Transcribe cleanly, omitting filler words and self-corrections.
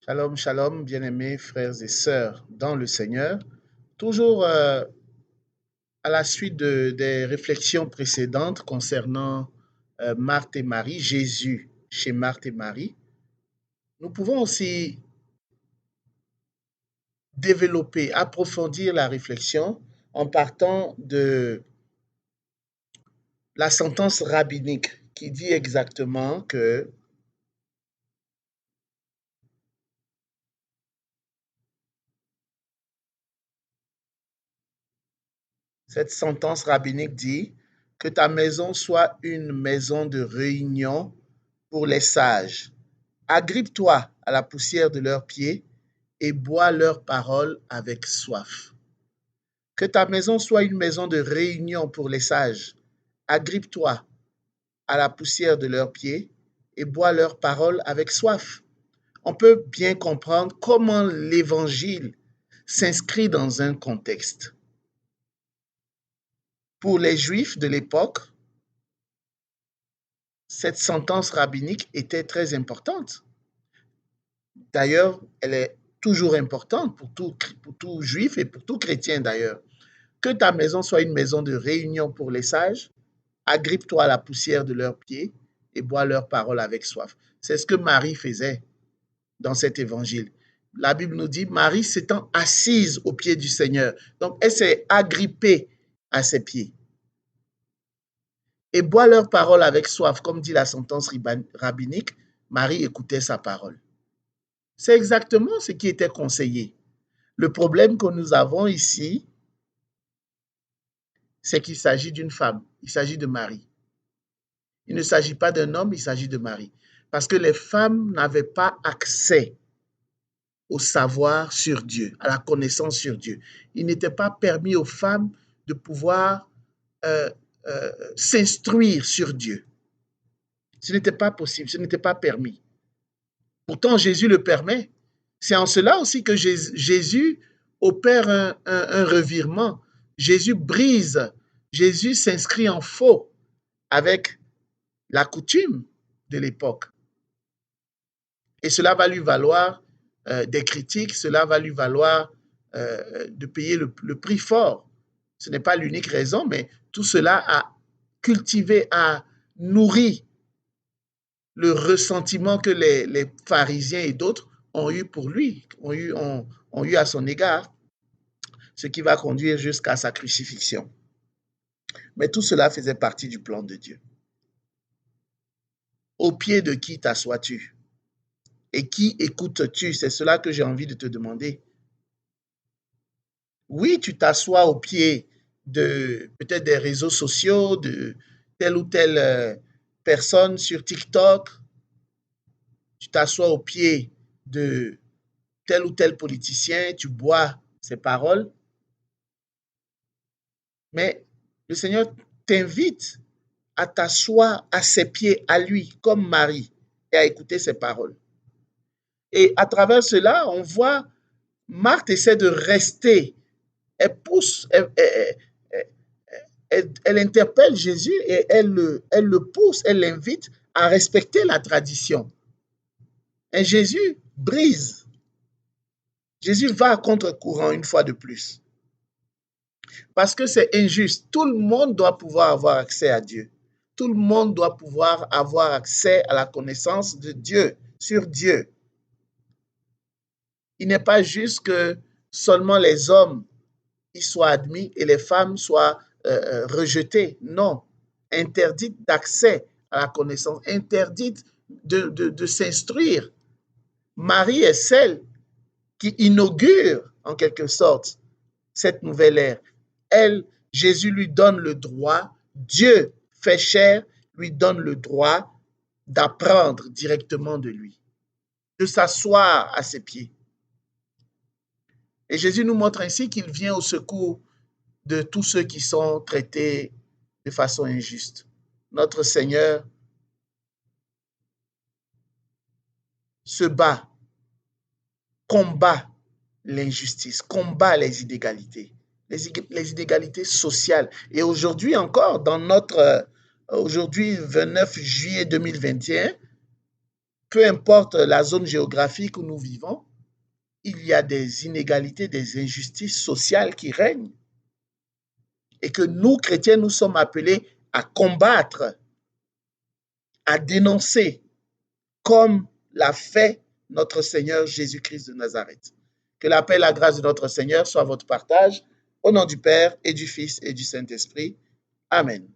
Shalom, shalom, bien-aimés frères et sœurs dans le Seigneur. Toujours à la suite des réflexions précédentes concernant Marthe et Marie, Jésus chez Marthe et Marie, nous pouvons aussi développer, approfondir la réflexion en partant de la sentence rabbinique qui dit exactement que cette sentence rabbinique dit que ta maison soit une maison de réunion pour les sages. Agrippe-toi à la poussière de leurs pieds et bois leurs paroles avec soif. Que ta maison soit une maison de réunion pour les sages. Agrippe-toi à la poussière de leurs pieds et bois leurs paroles avec soif. On peut bien comprendre comment l'évangile s'inscrit dans un contexte. Pour les Juifs de l'époque, cette sentence rabbinique était très importante. D'ailleurs, elle est toujours importante pour tout juif et pour tout chrétien d'ailleurs. Que ta maison soit une maison de réunion pour les sages, agrippe-toi à la poussière de leurs pieds et bois leurs paroles avec soif. C'est ce que Marie faisait dans cet évangile. La Bible nous dit, Marie s'étant assise aux pieds du Seigneur. Donc, elle s'est agrippée à ses pieds. Et bois leurs paroles avec soif, comme dit la sentence rabbinique, Marie écoutait sa parole. C'est exactement ce qui était conseillé. Le problème que nous avons ici, c'est qu'il s'agit d'une femme, il s'agit de Marie. Il ne s'agit pas d'un homme, il s'agit de Marie. Parce que les femmes n'avaient pas accès au savoir sur Dieu, à la connaissance sur Dieu. Il n'était pas permis aux femmes de pouvoir euh, s'instruire sur Dieu. Ce n'était pas possible, ce n'était pas permis. Pourtant, Jésus le permet. C'est en cela aussi que Jésus opère un revirement. Jésus brise, Jésus s'inscrit en faux avec la coutume de l'époque. Et cela va lui valoir des critiques, cela va lui valoir de payer le prix fort. Ce n'est pas l'unique raison, mais tout cela a cultivé, a nourri le ressentiment que les pharisiens et d'autres ont eu pour lui, ont eu à son égard, ce qui va conduire jusqu'à sa crucifixion. Mais tout cela faisait partie du plan de Dieu. Au pied de qui t'assois-tu? Et qui écoutes-tu? C'est cela que j'ai envie de te demander. Oui, tu t'assois au pied de peut-être des réseaux sociaux, de telle ou telle personne sur TikTok. Tu t'assois au pied de tel ou tel politicien, tu bois ses paroles. Mais le Seigneur t'invite à t'asseoir à ses pieds, à lui, comme Marie, et à écouter ses paroles. Et à travers cela, on voit Marthe essaie de rester. Elle pousse, elle interpelle Jésus et elle le pousse, elle l'invite à respecter la tradition. Et Jésus brise. Jésus va à contre-courant une fois de plus. Parce que c'est injuste. Tout le monde doit pouvoir avoir accès à Dieu. Tout le monde doit pouvoir avoir accès à la connaissance de Dieu, sur Dieu. Il n'est pas juste que seulement les hommes y soient admis et les femmes soient rejetées. Non. Interdite d'accès à la connaissance, interdite de s'instruire. Marie est celle qui inaugure, en quelque sorte, cette nouvelle ère. Elle, Jésus lui donne le droit, Dieu fait chair, lui donne le droit d'apprendre directement de lui, de s'asseoir à ses pieds. Et Jésus nous montre ainsi qu'il vient au secours de tous ceux qui sont traités de façon injuste. Notre Seigneur se bat, combat l'injustice, combat les inégalités, les inégalités sociales. Et aujourd'hui encore, dans notre aujourd'hui 29 juillet 2021, peu importe la zone géographique où nous vivons, il y a des inégalités, des injustices sociales qui règnent et que nous, chrétiens, nous sommes appelés à combattre, à dénoncer, comme l'a fait notre Seigneur Jésus-Christ de Nazareth. Que la paix et la grâce de notre Seigneur soient votre partage, au nom du Père et du Fils et du Saint-Esprit. Amen.